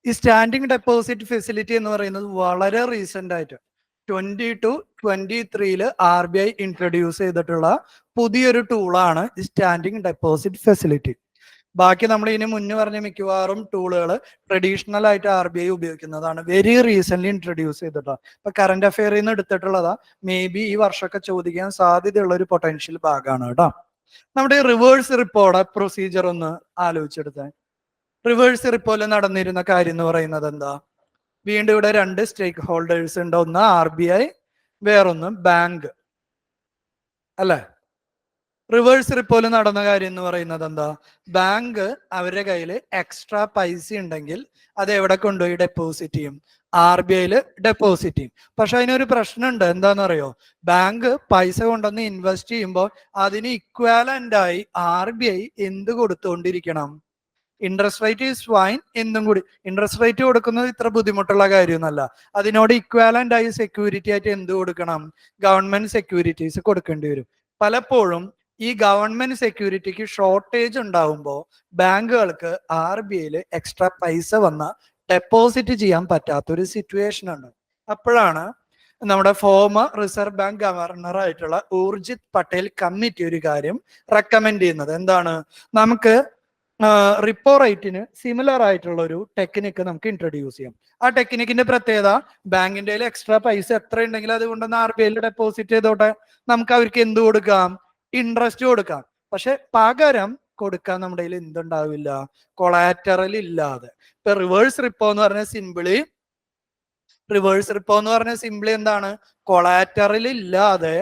ഈ standing deposit facility എന്ന് പറയുന്നത് വളരെ റീസെന്റ് ആയിട്ട് 2022-23 RBI ഇൻട്രൊഡ്യൂസ് ചെയ്തിട്ടുള്ള പുതിയൊരു ടൂളാണ് ഈ സ്റ്റാൻഡിങ് ഡെപ്പോസിറ്റ് ഫെസിലിറ്റി. ബാക്കി നമ്മൾ ഇനി മുന്നേ പറഞ്ഞ മിക്കവാറും ടൂളുകൾ ട്രഡീഷണൽ ആയിട്ട് RBI ഉപയോഗിക്കുന്നതാണ്, വെരി റീസെന്റ് ഇൻട്രൊഡ്യൂസ് ചെയ്തിട്ടാണ്. ഇപ്പൊ കറന്റ് അഫെയറിൽ നിന്ന് എടുത്തിട്ടുള്ളതാ, മേ ബി ഈ വർഷമൊക്കെ ചോദിക്കാൻ സാധ്യതയുള്ള ഒരു പൊട്ടൻഷ്യൽ ഭാഗമാണ് കേട്ടോ. നമ്മുടെ റിവേഴ്സ് റിപ്പോർട്ട് പ്രൊസീജിയർ ഒന്ന് ആലോചിച്ചെടുത്താൽ, റിവേഴ്സ് റിപ്പോയിൽ നടന്നിരുന്ന കാര്യം എന്ന് പറയുന്നത് എന്താ? വീണ്ടും ഇവിടെ രണ്ട് സ്റ്റേക്ക് ഹോൾഡേഴ്സ് ഉണ്ട്, ഒന്ന് RBI, വേറൊന്ന് ബാങ്ക് അല്ലെ. റിവേഴ്സ് റിപ്പോയിൽ നടന്ന കാര്യം എന്ന് പറയുന്നത് എന്താ? ബാങ്ക് അവരുടെ കയ്യിൽ എക്സ്ട്രാ പൈസ ഉണ്ടെങ്കിൽ അത് എവിടെ കൊണ്ടുപോയി ഡെപ്പോസിറ്റ് ചെയ്യും? RBIയിൽ ഡെപ്പോസിറ്റ് ചെയ്യും. പക്ഷെ അതിനൊരു പ്രശ്നമുണ്ട്, എന്താണെന്നറിയോ? ബാങ്ക് പൈസ കൊണ്ടുവന്ന് ഇൻവെസ്റ്റ് ചെയ്യുമ്പോൾ അതിന് ഇക്വാലന്റ് ആയി RBI എന്ത് കൊടുത്തുകൊണ്ടിരിക്കണം? ഇൻട്രസ്റ്റ് റേറ്റ് ഈസ് ഫൈൻ എന്നും കൂടി. ഇൻട്രസ്റ്റ് റേറ്റ് കൊടുക്കുന്നത് ഇത്ര ബുദ്ധിമുട്ടുള്ള കാര്യമൊന്നുമല്ല. അതിനോട് ഇക്വാലന്റ് ആയി സെക്യൂരിറ്റി ആയിട്ട് എന്ത് കൊടുക്കണം? ഗവൺമെന്റ് സെക്യൂരിറ്റീസ് കൊടുക്കേണ്ടി വരും. പലപ്പോഴും ഈ ഗവൺമെന്റ് സെക്യൂരിറ്റിക്ക് ഷോർട്ടേജ് ഉണ്ടാവുമ്പോൾ ബാങ്കുകൾക്ക് RBIയിൽ എക്സ്ട്രാ പൈസ വന്ന ഡെപ്പോസിറ്റ് ചെയ്യാൻ പറ്റാത്തൊരു സിറ്റുവേഷൻ ഉണ്ട്. അപ്പോഴാണ് നമ്മുടെ ഫോമർ റിസർവ് ബാങ്ക് ഗവർണർ ആയിട്ടുള്ള ഊർജിത് പട്ടേൽ കമ്മിറ്റി ഒരു കാര്യം റെക്കമെൻഡ് ചെയ്യുന്നത്. എന്താണ്? നമുക്ക് റിപ്പോ റേറ്റിന് സിമിലർ ആയിട്ടുള്ള ഒരു ടെക്നിക്ക് നമുക്ക് ഇൻട്രൊഡ്യൂസ് ചെയ്യാം. ആ ടെക്നിക്കിന്റെ പ്രത്യേകത, ബാങ്കിന്റെ എക്സ്ട്രാ പൈസ എത്ര ഉണ്ടെങ്കിൽ അതുകൊണ്ടൊന്ന് RBIയിൽ ഡെപ്പോസിറ്റ് ചെയ്തോട്ടെ, നമുക്ക് അവർക്ക് എന്ത് കൊടുക്കാം? ഇൻട്രസ്റ്റ് കൊടുക്കാം. പക്ഷെ പകരം കൊടുക്കാൻ നമ്മുടെ കയ്യിൽ എന്തുണ്ടാവില്ല? കൊളാറ്ററൽ ഇല്ലാതെ. ഇപ്പൊ റിവേഴ്സ് റിപ്പോ എന്ന് പറഞ്ഞ സിംപിളി എന്താണ്? കൊളാറ്ററൽ ഇല്ലാതെ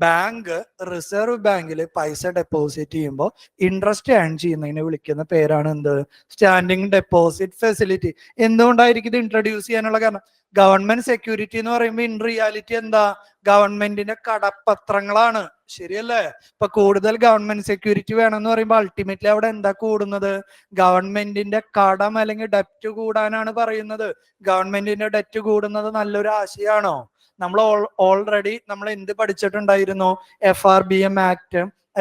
ബാങ്ക് റിസർവ് ബാങ്കിൽ പൈസ ഡെപ്പോസിറ്റ് ചെയ്യുമ്പോൾ ഇൻട്രസ്റ്റ് ഏൺ ചെയ്യുന്നതിനെ വിളിക്കുന്ന പേരാണ് എന്ത്? Standing deposit facility. എന്തുകൊണ്ടായിരിക്കും ഇത് ഇൻട്രൊഡ്യൂസ് ചെയ്യാനുള്ള കാരണം? ഗവൺമെന്റ് സെക്യൂരിറ്റി എന്ന് പറയുമ്പോൾ ഇൻ റിയാലിറ്റി എന്താ? ഗവൺമെന്റിന്റെ കടപ്പത്രങ്ങളാണ്, ശരിയല്ലേ? ഇപ്പൊ കൂടുതൽ ഗവൺമെന്റ് സെക്യൂരിറ്റി വേണമെന്ന് പറയുമ്പോൾ അൾട്ടിമേറ്റ്ലി അവിടെ എന്താ കൂടുന്നത്? ഗവൺമെന്റിന്റെ കടം അല്ലെങ്കിൽ ഡെപ്റ്റ് കൂടാനാണ് പറയുന്നത്. ഗവൺമെന്റിന്റെ ഡെറ്റ് കൂടുന്നത് നല്ലൊരു ആശയമാണോ? നമ്മൾ ഓൾറെഡി നമ്മൾ എന്ത് പഠിച്ചിട്ടുണ്ടായിരുന്നു? FRBM act,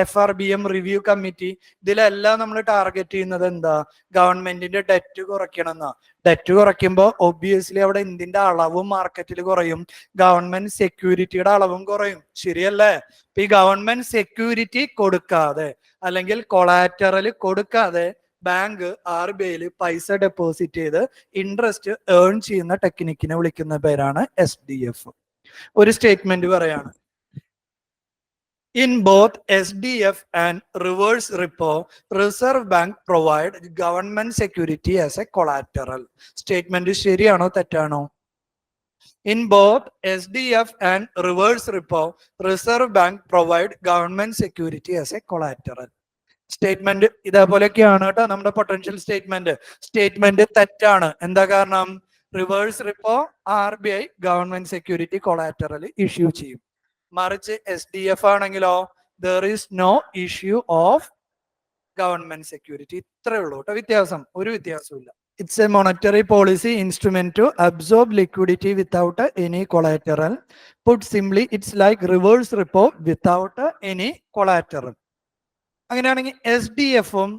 FRBM review committee, ഇതിലെല്ലാം നമ്മൾ ടാർഗറ്റ് ചെയ്യുന്നത് എന്താ? ഗവൺമെന്റിന്റെ ഡെറ്റ് കുറയ്ക്കണം എന്നാ. ഡെറ്റ് കുറയ്ക്കുമ്പോൾ ഒബ്വിയസ്ലി അവിടെ എന്തിന്റെ അളവും മാർക്കറ്റിൽ കുറയും? ഗവൺമെന്റ് സെക്യൂരിറ്റിയുടെ അളവും കുറയും, ശരിയല്ലേ? ഈ ഗവൺമെന്റ് സെക്യൂരിറ്റി കൊടുക്കാതെ അല്ലെങ്കിൽ കൊളാറ്ററൽ കൊടുക്കാതെ ബാങ്ക് RBIയിൽ പൈസ ഡെപ്പോസിറ്റ് ചെയ്ത് ഇൻട്രസ്റ്റ് ഏൺ ചെയ്യുന്ന ടെക്നിക്കിനെ വിളിക്കുന്ന പേരാണ് SDF. ഒരു സ്റ്റേറ്റ്മെന്റ് പറയാണ്, in both SDF and reverse repo reserve bank provide government security as a collateral. Statement ശരിയാണോ തെറ്റാണോ? In both SDF and reverse repo reserve bank provide government security as a collateral. Statement ഇതേപോലെയൊക്കെയാണ് കേട്ടോ നമ്മുടെ potential statement തെറ്റാണ്. എന്താ കാരണം? Reverse repo RBI government security collateral issue ചെയ്യും. മറിച്ച് SDF ആണെങ്കിലോ there is no issue of government security. ഇത്രയേ ഉള്ളൂ കേട്ടോ വ്യത്യാസം, ഒരു വ്യത്യാസവും ഇല്ല. It's a monetary policy instrument to absorb liquidity without any collateral. Put simply, it's like reverse repo without any collateral. അങ്ങനെയാണെങ്കിൽ SDFും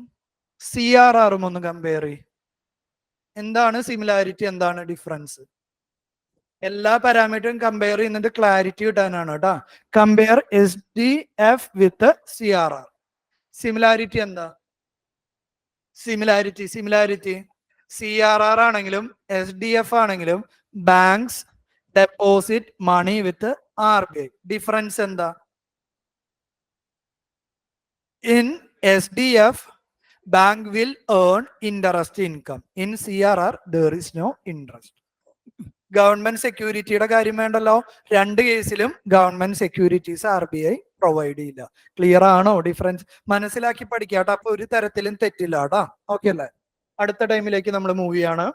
CRRും ഒന്ന് കമ്പയർ ചെയ്യും. എന്താണ് സിമിലാരിറ്റി, എന്താണ് ഡിഫറൻസ്? എല്ലാ പാരാമീറ്ററും കമ്പയർ ചെയ്യുന്നത് ക്ലാരിറ്റി കിട്ടാനാണ് കേട്ടോ. കമ്പയർ SDF വിത്ത് CRR. സിമിലാരിറ്റി എന്താ? സിമിലാരിറ്റി CRR ആണെങ്കിലും SDF ആണെങ്കിലും ബാങ്ക്സ് ഡെപ്പോസിറ്റ് മണി വിത്ത് RBI. ഡിഫറൻസ് എന്താ? In SDF, bank will earn interest income. In CRR, there is no interest. Government സെക്യൂരിറ്റിയുടെ കാര്യം വേണ്ടല്ലോ. രണ്ട് കേസിലും ഗവൺമെന്റ് സെക്യൂരിറ്റീസ് RBI പ്രൊവൈഡ് ചെയ്യില്ല. ക്ലിയർ ആണോ? ഡിഫറൻസ് മനസ്സിലാക്കി പഠിക്കാട്ടോ, അപ്പൊ ഒരു തരത്തിലും തെറ്റില്ല കേട്ടോ. ഓക്കെ അല്ലേ? അടുത്ത ടൈമിലേക്ക് നമ്മൾ മൂവ് ചെയ്യാണ്.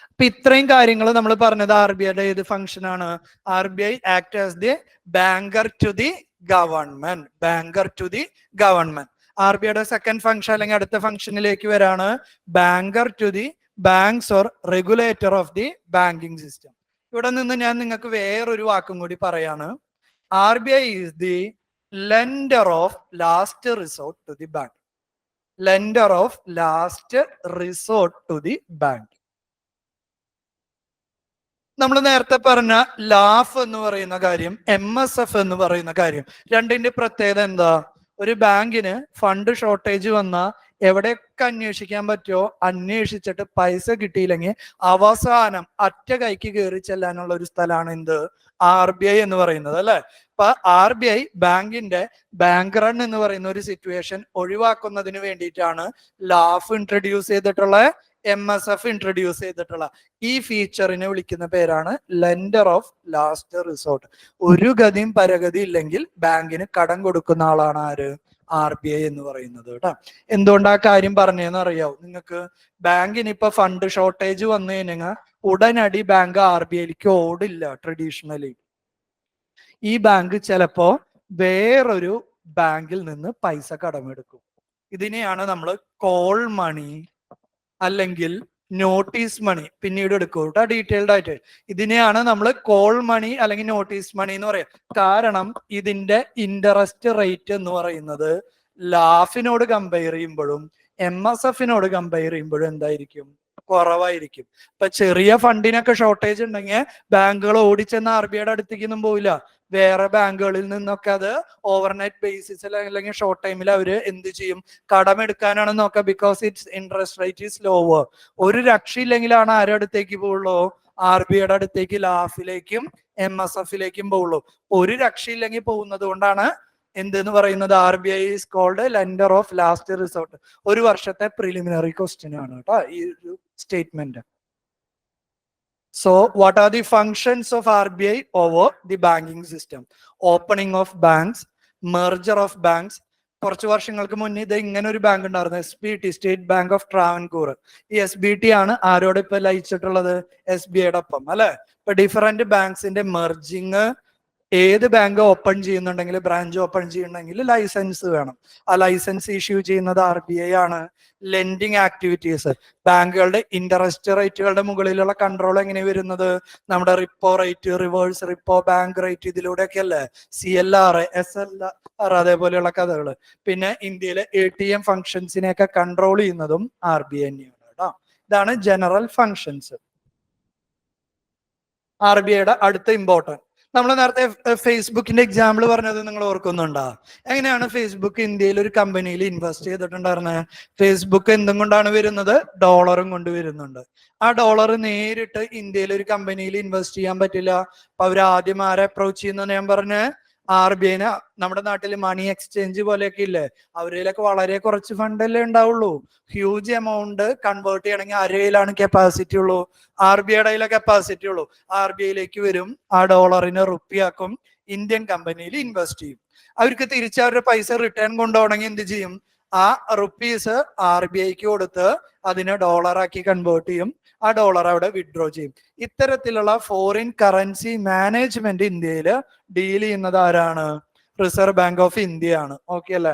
അപ്പൊ ഇത്രയും കാര്യങ്ങൾ നമ്മൾ പറഞ്ഞത് RBIയുടെ ഏത് ഫംഗ്ഷൻ ആണ്? RBI act as the banker to the government. RBIയുടെ സെക്കൻഡ് ഫംഗ്ഷൻ അല്ലെങ്കിൽ അടുത്ത ഫംഗ്ഷനിലേക്ക് വരാണ് banker to the banks or regulator of the banking system. ഇവിടെ നിന്ന് ഞാൻ നിങ്ങൾക്ക് വേറൊരു വാക്കും കൂടി പറയാണ്. RBI is the lender of last resort to the bank. Lender of last resort to the bank. നമ്മൾ നേരത്തെ പറഞ്ഞ ലാഫ് എന്ന് പറയുന്ന കാര്യം, MSF എന്ന് പറയുന്ന കാര്യം, രണ്ടിന്റെ പ്രത്യേകത എന്താ? ഒരു ബാങ്കിന് ഫണ്ട് ഷോർട്ടേജ് വന്നാ എവിടെയൊക്കെ അന്വേഷിക്കാൻ പറ്റുമോ അന്വേഷിച്ചിട്ട് പൈസ കിട്ടിയില്ലെങ്കിൽ അവസാനം അറ്റ കൈക്ക് കയറി ചെല്ലാനുള്ള ഒരു സ്ഥലമാണ് എന്ത്? RBI എന്ന് പറയുന്നത്, അല്ലെ? അപ്പൊ RBI ബാങ്കിന്റെ ബാങ്ക് റൺ എന്ന് പറയുന്ന ഒരു സിറ്റുവേഷൻ ഒഴിവാക്കുന്നതിന് വേണ്ടിയിട്ടാണ് ലാഫ് ഇൻട്രൊഡ്യൂസ് ചെയ്തിട്ടുള്ള, MSF ഇൻട്രൊഡ്യൂസ് ചെയ്തിട്ടുള്ള. ഈ ഫീച്ചറിനെ വിളിക്കുന്ന പേരാണ് ലെൻഡർ ഓഫ് ലാസ്റ്റ് റിസോർട്ട്. ഒരു ഗതിയും പരഗതി ഇല്ലെങ്കിൽ ബാങ്കിന് കടം കൊടുക്കുന്ന ആളാണ് ആര്? RBI എന്ന് പറയുന്നത് കേട്ടോ. എന്തുകൊണ്ട് ആ കാര്യം പറഞ്ഞതെന്ന് അറിയാവോ നിങ്ങൾക്ക്? ബാങ്കിന് ഇപ്പൊ ഫണ്ട് ഷോർട്ടേജ് വന്നു കഴിഞ്ഞാൽ ഉടനടി ബാങ്ക് RBIക്ക് ഓടില്ല. ട്രഡീഷണലി ഈ ബാങ്ക് ചിലപ്പോ വേറൊരു ബാങ്കിൽ നിന്ന് പൈസ കടമെടുക്കും. ഇതിനെയാണ് നമ്മൾ കോൾ മണി അല്ലെങ്കിൽ നോട്ടീസ് മണി പിന്നീട് എടുക്കും കേട്ടോ, ഡീറ്റെയിൽഡ് ആയിട്ട്. ഇതിനെയാണ് നമ്മൾ കോൾ മണി അല്ലെങ്കിൽ നോട്ടീസ് മണി എന്ന് പറയാം. കാരണം ഇതിന്റെ ഇൻട്രസ്റ്റ് റേറ്റ് എന്ന് പറയുന്നത് ലാഫിനോട് കമ്പയർ ചെയ്യുമ്പോഴും MSFനോട് കമ്പയർ ചെയ്യുമ്പോഴും എന്തായിരിക്കും? കുറവായിരിക്കും. ഇപ്പൊ ചെറിയ ഫണ്ടിനൊക്കെ ഷോർട്ടേജ് ഉണ്ടെങ്കിൽ ബാങ്കുകൾ ഓടിച്ചെന്ന RBIയുടെ അടുത്തേക്കൊന്നും പോവില്ല. വേറെ ബാങ്കുകളിൽ നിന്നൊക്കെ അത് ഓവർനൈറ്റ് ബേസിസിൽ അല്ലെങ്കിൽ ഷോർട്ട് ടൈമിൽ അവര് എന്ത് ചെയ്യും? കടമെടുക്കാനാണ് നോക്കുക. Because it's interest rate is lower. ഒരു രക്ഷയില്ലെങ്കിലാണ് ആരുടെ അടുത്തേക്ക് പോവുള്ളൂ? RBIയുടെ അടുത്തേക്ക്, ലാഫിലേക്കും MSFലേക്കും പോവുള്ളൂ. ഒരു രക്ഷയില്ലെങ്കിൽ പോകുന്നത് കൊണ്ടാണ് എന്തെന്ന് പറയുന്നത്? RBI is called lender of last resort. ഒരു വർഷത്തെ പ്രിലിമിനറി ക്വസ്റ്റ്യൻ ആണ് കേട്ടോ ഈ ഒരു statement. So what are the functions of RBI over the banking system? Opening of banks, merger of banks. കുറച്ച് വർഷങ്ങൾക്ക് മുന്നേ ഇത് ഇങ്ങനെ ഒരു ബാങ്ക് ഉണ്ടായിരുന്നു, SBT, state bank of Travancore. ഈ SBT ആണ് ആരോട് ഇപ്പൊ ലയിച്ചിട്ടുള്ളത്? SBIയുടെ ഒപ്പം, അല്ലെ? ഇപ്പൊ ഡിഫറെന്റ് ബാങ്ക്സിന്റെ മെർജിങ്. ഏത് ബാങ്ക് ഓപ്പൺ ചെയ്യുന്നുണ്ടെങ്കിൽ, ബ്രാഞ്ച് ഓപ്പൺ ചെയ്യുന്നുണ്ടെങ്കിൽ ലൈസൻസ് വേണം. ആ ലൈസൻസ് ഇഷ്യൂ ചെയ്യുന്നത് RBI ആണ്. ലെൻഡിങ് ആക്ടിവിറ്റീസ്, ബാങ്കുകളുടെ ഇൻട്രസ്റ്റ് റേറ്റുകളുടെ മുകളിലുള്ള കൺട്രോൾ എങ്ങനെ വരുന്നത്? നമ്മുടെ repo rate, reverse repo, bank rate, ഇതിലൂടെയൊക്കെ അല്ലേ? CLR, SLR, അതേപോലെയുള്ള കഥകള്. പിന്നെ ഇന്ത്യയിലെ ATM ഫങ്ഷൻസിനെയൊക്കെ കൺട്രോൾ ചെയ്യുന്നതും RBI തന്നെയാണ് കേട്ടോ. ഇതാണ് ജനറൽ ഫങ്ഷൻസ്. RBIയുടെ അടുത്ത ഇമ്പോർട്ടൻറ്റ്, നമ്മൾ നേരത്തെ ഫേസ്ബുക്കിന്റെ എക്സാമ്പിൾ പറഞ്ഞത് നിങ്ങൾ ഓർക്കുന്നുണ്ടോ? എങ്ങനെയാണ് ഫേസ്ബുക്ക് ഇന്ത്യയിൽ ഒരു കമ്പനിയിൽ ഇൻവെസ്റ്റ് ചെയ്തിട്ടുണ്ടായിരുന്നത്? ഫേസ്ബുക്ക് എന്തും കൊണ്ടാണ് വരുന്നത്? ഡോളറും കൊണ്ട് വരുന്നുണ്ട്. ആ ഡോളർ നേരിട്ട് ഇന്ത്യയിൽ ഒരു കമ്പനിയിൽ ഇൻവെസ്റ്റ് ചെയ്യാൻ പറ്റില്ല. അപ്പൊ അവർ ആദ്യം ആരെ അപ്രോച്ച് ചെയ്യുന്ന ഞാൻ പറഞ്ഞ RBIനെ. നമ്മുടെ നാട്ടിൽ മണി എക്സ്ചേഞ്ച് പോലെയൊക്കെ ഇല്ലേ, അവരിലൊക്കെ വളരെ കുറച്ച് ഫണ്ടല്ലേ ഉണ്ടാവുള്ളൂ. ഹ്യൂജ് എമൗണ്ട് കൺവേർട്ട് ചെയ്യണമെങ്കിൽ ആരുടെയിലാണ് കപ്പാസിറ്റി ഉള്ളൂ? RBIയുടെ കപ്പാസിറ്റി ഉള്ളൂ. RBIയിലേക്ക് വരും, ആ ഡോളറിനെ റുപ്പിയാക്കും, ഇന്ത്യൻ കമ്പനിയിൽ ഇൻവെസ്റ്റ് ചെയ്യും. അവർക്ക് തിരിച്ച് അവരുടെ പൈസ റിട്ടേൺ കൊണ്ടുപോകണമെങ്കിൽ എന്ത് ചെയ്യും? ആ റുപ്പീസ് RBIക്ക് കൊടുത്ത് അതിനെ ഡോളറാക്കി കൺവേർട്ട് ചെയ്യും. ആ ഡോളർ അവിടെ വിഡ്രോ ചെയ്യും. ഇത്തരത്തിലുള്ള ഫോറിൻ കറൻസി മാനേജ്മെന്റ് ഇന്ത്യയിൽ ഡീൽ ചെയ്യുന്നത് ആരാണ്? റിസർവ് ബാങ്ക് ഓഫ് ഇന്ത്യ ആണ്. ഓക്കെ അല്ലേ?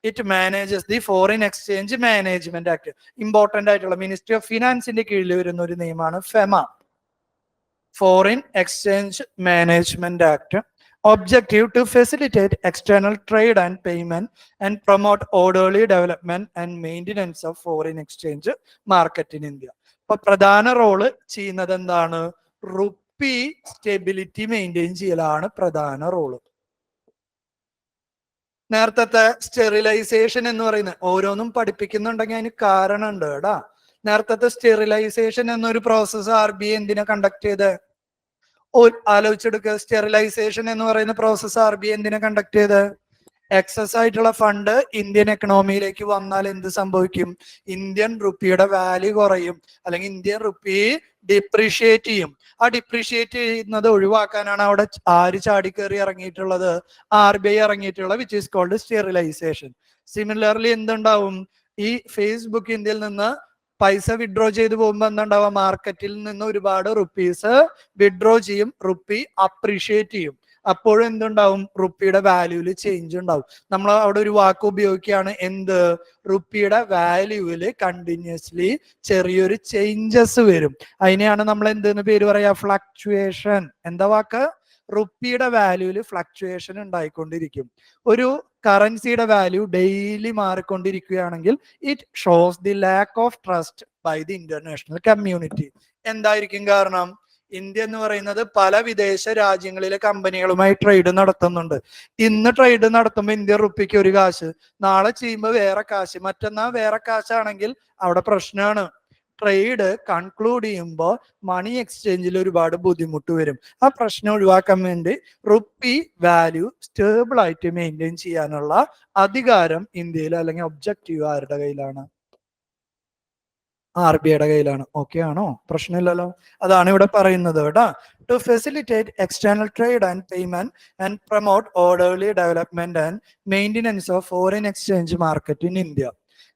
It manages the foreign exchange management act. Important ആയിട്ടുള്ള മിനിസ്ട്രി ഓഫ് ഫിനാൻസിന്റെ കീഴിൽ വരുന്ന ഒരു നിയമമാണ് FEMA, foreign exchange management act. Objective to facilitate external trade and payment and promote orderly development and maintenance of foreign exchange market in India. അപ്പൊ പ്രധാന role ചെയ്യുന്നത് എന്താണ്? Rupee stability maintain ചെയ്യലാണ് പ്രധാന റോള്. നേരത്തെ സ്റ്റെറിലൈസേഷൻ എന്ന് പറയുന്നത് ഓരോന്നും പഠിപ്പിക്കുന്നുണ്ടെങ്കിൽ അതിന് കാരണമുണ്ട് കേടാ. നേരത്തെ സ്റ്റെറിലൈസേഷൻ എന്നൊരു പ്രോസസ് RBI എന്തിനാ കണ്ടക്ട് ചെയ്ത്? ആലോചിച്ചെടുക്കുക. സ്റ്റെറിലൈസേഷൻ എന്ന് പറയുന്ന പ്രോസസ് RBI എന്തിനാ കണ്ടക്ട് ചെയ്ത്? എക്സസ് ആയിട്ടുള്ള ഫണ്ട് ഇന്ത്യൻ എക്കണോമിയിലേക്ക് വന്നാൽ എന്ത് സംഭവിക്കും? ഇന്ത്യൻ റുപ്പിയുടെ വാല്യൂ കുറയും, അല്ലെങ്കിൽ ഇന്ത്യൻ റുപ്പി ഡിപ്രീഷിയേറ്റ് ചെയ്യും. ആ ഡിപ്രീഷിയേറ്റ് ചെയ്യുന്നത് ഒഴിവാക്കാനാണ് അവിടെ ആര് ചാടിക്കേറി ഇറങ്ങിയിട്ടുള്ളത്? RBI ഇറങ്ങിയിട്ടുള്ളത്, which is called sterilisation. Similarly എന്തുണ്ടാവും? ഈ ഫേസ്ബുക്ക് ഇന്ത്യയിൽ നിന്ന് പൈസ വിഡ്രോ ചെയ്ത് പോകുമ്പോൾ എന്തുണ്ടാവുക? മാർക്കറ്റിൽ നിന്ന് ഒരുപാട് റുപ്പീസ് വിഡ്രോ ചെയ്യും, റുപ്പി അപ്രീഷിയേറ്റ് ചെയ്യും. അപ്പോഴും എന്തുണ്ടാവും? റുപ്പിയുടെ വാല്യൂല് ചേഞ്ച് ഉണ്ടാവും. നമ്മൾ അവിടെ ഒരു വാക്ക് ഉപയോഗിക്കുകയാണ്, എന്ത്? റുപ്പിയുടെ വാല്യൂവില് കണ്ടിന്യൂസ്ലി ചെറിയൊരു ചേഞ്ചസ് വരും. അതിനെയാണ് നമ്മൾ എന്തെന്ന് പേര് പറയാ? ഫ്ലക്ച്വേഷൻ. എന്താ വാക്ക്? റുപ്പിയുടെ വാല്യൂല് ഫ്ലക്ച്വേഷൻ ഉണ്ടായിക്കൊണ്ടിരിക്കും. ഒരു കറൻസിയുടെ വാല്യൂ ഡെയിലി മാറിക്കൊണ്ടിരിക്കുകയാണെങ്കിൽ it shows the lack of trust by the international community. എന്തായിരിക്കും കാരണം? ഇന്ത്യ എന്ന് പറയുന്നത് പല വിദേശ രാജ്യങ്ങളിലെ കമ്പനികളുമായി ട്രേഡ് നടത്തുന്നുണ്ട്. ഇന്ന് ട്രേഡ് നടത്തുമ്പോൾ ഇന്ത്യൻ റുപ്പിക്ക് ഒരു കാശ്, നാളെ ചെയ്യുമ്പോൾ വേറെ കാശ്, മറ്റന്നാൾ വേറെ കാശാണെങ്കിൽ അവിടെ പ്രശ്നമാണ്. ട്രേഡ് കൺക്ലൂഡ് ചെയ്യുമ്പോൾ മണി എക്സ്ചേഞ്ചിൽ ഒരുപാട് ബുദ്ധിമുട്ട് വരും. ആ പ്രശ്നം ഒഴിവാക്കാൻ വേണ്ടി റുപ്പി വാല്യൂ സ്റ്റേബിൾ ആയിട്ട് മെയിൻറ്റെയിൻ ചെയ്യാനുള്ള അധികാരം ഇന്ത്യയിൽ അല്ലെങ്കിൽ ഒബ്ജക്റ്റീവ് ആരുടെ കയ്യിലാണ്? RBIയുടെ കയ്യിലാണ്. ഓക്കെ ആണോ? പ്രശ്നമില്ലല്ലോ. അതാണ് ഇവിടെ പറയുന്നത് കേട്ടോ. To facilitate external trade and payment and promote orderly development and maintenance of foreign exchange market in India.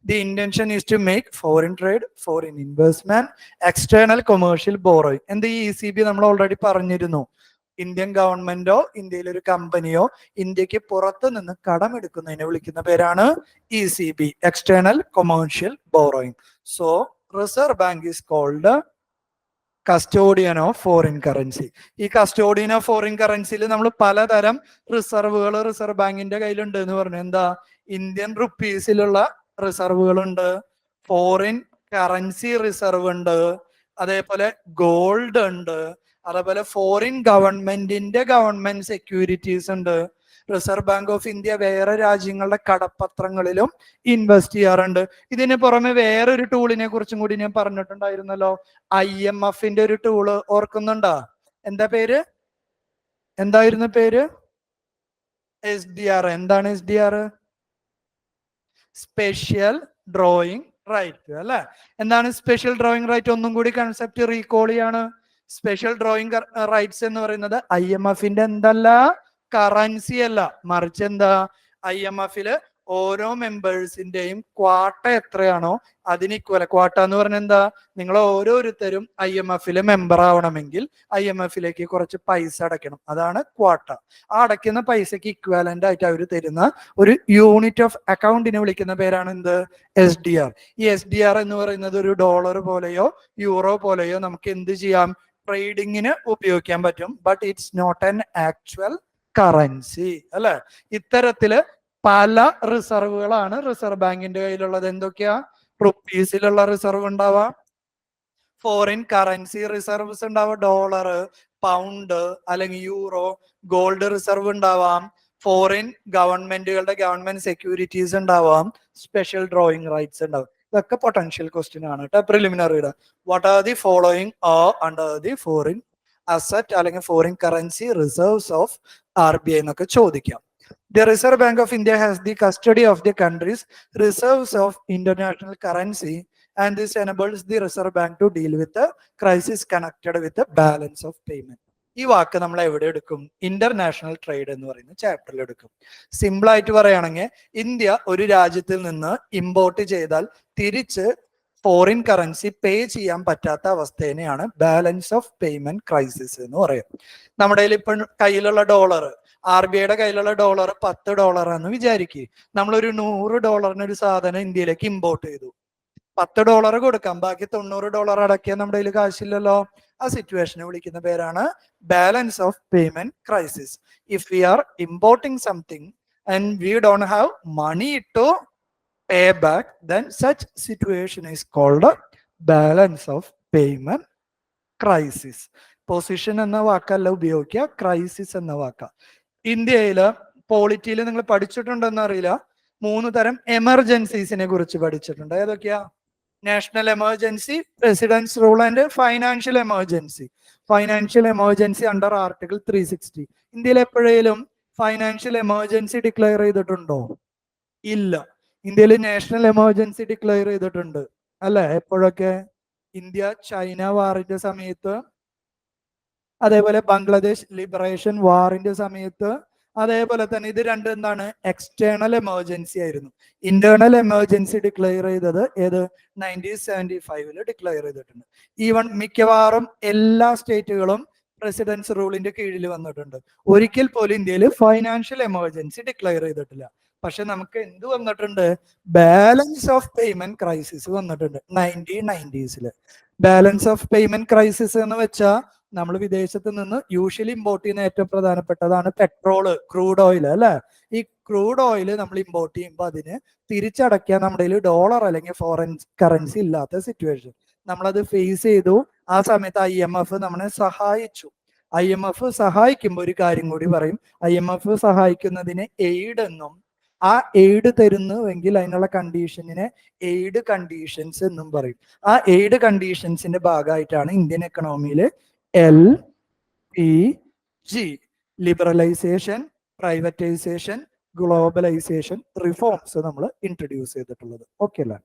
The intention is to make foreign trade, foreign investment, external commercial borrowing. എന്ത് ഈ ECB നമ്മൾ already പറഞ്ഞിരുന്നു. Indian ഗവൺമെന്റോ ഇന്ത്യയിലെ ഒരു കമ്പനിയോ ഇന്ത്യക്ക് പുറത്തു നിന്ന് കടമെടുക്കുന്നതിനെ വിളിക്കുന്ന പേരാണ് ECB, external commercial borrowing. So reserve bank is called custodian of foreign currency. ഈ കസ്റ്റോഡിയൻ ഓഫ് ഫോറിൻ കറൻസിയിൽ നമ്മൾ പലതരം റിസർവുകൾ റിസർവ് ബാങ്കിന്റെ കയ്യിലുണ്ട് എന്ന് പറഞ്ഞു. എന്താ? ഇന്ത്യൻ റുപ്പീസിലുള്ള റിസർവുകളുണ്ട്, ഫോറിൻ കറൻസി റിസർവ് ഉണ്ട്, അതേപോലെ ഗോൾഡ് ഉണ്ട്, അതേപോലെ ഫോറിൻ ഗവൺമെന്റ് സെക്യൂരിറ്റീസ് ഉണ്ട്. റിസർവ് ബാങ്ക് ഓഫ് ഇന്ത്യ വേറെ രാജ്യങ്ങളുടെ കടപ്പത്രങ്ങളിലും ഇൻവെസ്റ്റ് ചെയ്യാറുണ്ട്. ഇതിന് പുറമെ വേറൊരു ടൂളിനെ കുറിച്ചും കൂടി ഞാൻ പറഞ്ഞിട്ടുണ്ടായിരുന്നല്ലോ. IMFന്റെ ഒരു ടൂള് ഓർക്കുന്നുണ്ടോ? എന്താ പേര്? എന്തായിരുന്നു പേര്? SDR. എന്താണ് SDR? സ്പെഷ്യൽ ഡ്രോയിങ് റൈറ്റ് അല്ലെ? എന്താണ് സ്പെഷ്യൽ ഡ്രോയിങ് റൈറ്റ്? ഒന്നും കൂടി കൺസെപ്റ്റ് റീകോൾ ചെയ്യാണ്. സ്പെഷ്യൽ ഡ്രോയിങ് റൈറ്റ്സ് എന്ന് പറയുന്നത് IMFന്റെ എന്തല്ല, കറൻസി അല്ല, മറിച്ച് എന്താ? IMFല് ഓരോ മെമ്പേഴ്സിന്റെയും ക്വാട്ട എത്രയാണോ അതിന് ഇക്വല. ക്വാട്ട എന്ന് പറഞ്ഞാൽ എന്താ? നിങ്ങൾ ഓരോരുത്തരും IMFല് മെമ്പർ ആവണമെങ്കിൽ IMFലേക്ക് കുറച്ച് പൈസ അടയ്ക്കണം. അതാണ് ക്വാട്ട. ആ അടയ്ക്കുന്ന പൈസക്ക് ഇക്വാലന്റ് ആയിട്ട് അവർ തരുന്ന ഒരു യൂണിറ്റ് ഓഫ് അക്കൗണ്ടിനെ വിളിക്കുന്ന പേരാണ് എന്ത്? SDR. ഈ SDR എന്ന് പറയുന്നത് ഒരു ഡോളർ പോലെയോ യൂറോ പോലെയോ നമുക്ക് എന്ത് ചെയ്യാം? ട്രേഡിങ്ങിന് ഉപയോഗിക്കാൻ പറ്റും. But it's not an actual currency അല്ലെ? ഇത്തരത്തില് പല റിസർവുകളാണ് റിസർവ് ബാങ്കിന്റെ കയ്യിലുള്ളത്. എന്തൊക്കെയാ? റുപ്പീസിലുള്ള റിസർവ് ഉണ്ടാവാം, ഫോറിൻ കറൻസി റിസർവ്സ് ഉണ്ടാവാം, ഡോളർ, പൗണ്ട് അല്ലെങ്കിൽ യൂറോ, ഗോൾഡ് റിസർവ് ഉണ്ടാവാം, ഫോറിൻ ഗവൺമെന്റ് സെക്യൂരിറ്റീസ് ഉണ്ടാവാം, സ്പെഷ്യൽ ഡ്രോയിങ് റൈറ്റ്സ് ഉണ്ടാവും. ഇതൊക്കെ പൊട്ടൻഷ്യൽ ക്വസ്റ്റ്യൻ ആണ് കേട്ടോ, പ്രിലിമിനറിയുടെ. What are the following under the foreign asset അല്ലെങ്കിൽ foreign currency reserves of RBI എന്നൊക്കെ ചോദിക്കാം. The Reserve Bank of India has the custody of the country's reserves of international currency, and this enables the Reserve Bank to deal with the crisis connected with the balance of payment. ഈ വാക്ക് നമ്മൾ എവിടെ എടുക്കും? International trade എന്ന് പറയുന്ന ചാപ്റ്ററിൽ എടുക്കും. Simple ആയിട്ട് പറയുകയാണെങ്കിൽ ഇന്ത്യ ഒരു രാജ്യത്തിൽ നിന്ന് ഇമ്പോർട്ട് ചെയ്താൽ തിരിച്ച് ഫോറിൻ കറൻസി പേ ചെയ്യാൻ പറ്റാത്ത അവസ്ഥേനെയാണ് ബാലൻസ് ഓഫ് പേയ്മെന്റ് ക്രൈസിസ് എന്ന് പറയും. നമ്മുടെ ഇപ്പം കയ്യിലുള്ള ഡോളർ, RBIയുടെ കയ്യിലുള്ള ഡോളർ $10 എന്ന് വിചാരിക്കുക. നമ്മളൊരു $100 ഒരു സാധനം ഇന്ത്യയിലേക്ക് ഇമ്പോർട്ട് ചെയ്തു. $10 കൊടുക്കാം, ബാക്കി $90 അടക്കിയാൽ നമ്മുടെ കയ്യിൽ കാശില്ലല്ലോ. ആ സിറ്റുവേഷനെ വിളിക്കുന്ന പേരാണ് balance of payment crisis. If we are importing something and we don't have money to pay back, then such situation is called balance of payment crisis. Position എന്ന വാക്കല്ല ഉപയോഗിക്കുക, ക്രൈസിസ് എന്ന വാക്ക. ഇന്ത്യയില് പോളിറ്റിയിൽ നിങ്ങൾ പഠിച്ചിട്ടുണ്ടെന്ന് അറിയില്ല, 3 തരം എമർജൻസീസിനെ കുറിച്ച് പഠിച്ചിട്ടുണ്ട്. ഏതൊക്കെയാ? National emergency, president's rule and financial emergency. Financial emergency under article 360. ഇന്ത്യയിൽ എപ്പോഴേലും ഫൈനാൻഷ്യൽ എമർജൻസി ഡിക്ലെയർ ചെയ്തിട്ടുണ്ടോ? ഇല്ല. ഇന്ത്യയിൽ നാഷണൽ എമർജൻസി ഡിക്ലെയർ ചെയ്തിട്ടുണ്ട് അല്ലെ? എപ്പോഴൊക്കെ? ഇന്ത്യ ചൈന വാറിന്റെ സമയത്ത്, അതേപോലെ ബംഗ്ലാദേശ് ലിബറേഷൻ വാറിന്റെ സമയത്ത്, അതേപോലെ തന്നെ ഇത് രണ്ടും എന്താണ്? എക്സ്റ്റേണൽ എമർജൻസി ആയിരുന്നു. ഇന്റേണൽ എമർജൻസി ഡിക്ലെയർ ചെയ്തത് ഏത്? 1975 ഡിക്ലെയർ ചെയ്തിട്ടുണ്ട്. ഈവൻ മിക്കവാറും എല്ലാ സ്റ്റേറ്റുകളും പ്രസിഡൻസ് റൂളിന്റെ കീഴിൽ വന്നിട്ടുണ്ട്. ഒരിക്കൽ പോലും ഇന്ത്യയിൽ ഫൈനാൻഷ്യൽ എമർജൻസി ഡിക്ലെയർ ചെയ്തിട്ടില്ല. പക്ഷെ നമുക്ക് എന്ത് വന്നിട്ടുണ്ട്? ബാലൻസ് ഓഫ് പേയ്മെന്റ് ക്രൈസിസ് വന്നിട്ടുണ്ട് 1990s. Balance of payment crisis എന്ന് വെച്ചാൽ നമ്മൾ വിദേശത്ത് നിന്ന് യൂഷ്വലി ഇമ്പോർട്ട് ചെയ്യുന്ന ഏറ്റവും പ്രധാനപ്പെട്ടതാണ് പെട്രോള്, ക്രൂഡ് ഓയിൽ അല്ലെ. ഈ ക്രൂഡ് ഓയിൽ നമ്മൾ ഇമ്പോർട്ട് ചെയ്യുമ്പോൾ അതിന് തിരിച്ചടയ്ക്കാൻ നമ്മുടെ കയ്യിൽ ഡോളർ അല്ലെങ്കിൽ ഫോറിൻ കറൻസി ഇല്ലാത്ത സിറ്റുവേഷൻ നമ്മളത് ഫേസ് ചെയ്തു. ആ സമയത്ത് IMF നമ്മളെ സഹായിച്ചു. IMF സഹായിക്കുമ്പോൾ ഒരു കാര്യം കൂടി പറയും, IMF സഹായിക്കുന്നതിന് എയ്ഡ് എന്നും ആ എയ്ഡ് തരുന്നുവെങ്കിൽ അതിനുള്ള കണ്ടീഷനിനെ എയ്ഡ് കണ്ടീഷൻസ് എന്നും പറയും. ആ എയ്ഡ് കണ്ടീഷൻസിന്റെ ഭാഗമായിട്ടാണ് ഇന്ത്യൻ എക്കണോമിയിൽ LPG, liberalisation, privatisation, globalisation, reforms നമ്മൾ ഇൻട്രൊഡ്യൂസ് ചെയ്തിട്ടുള്ളത്. ഓക്കെ അല്ലേ?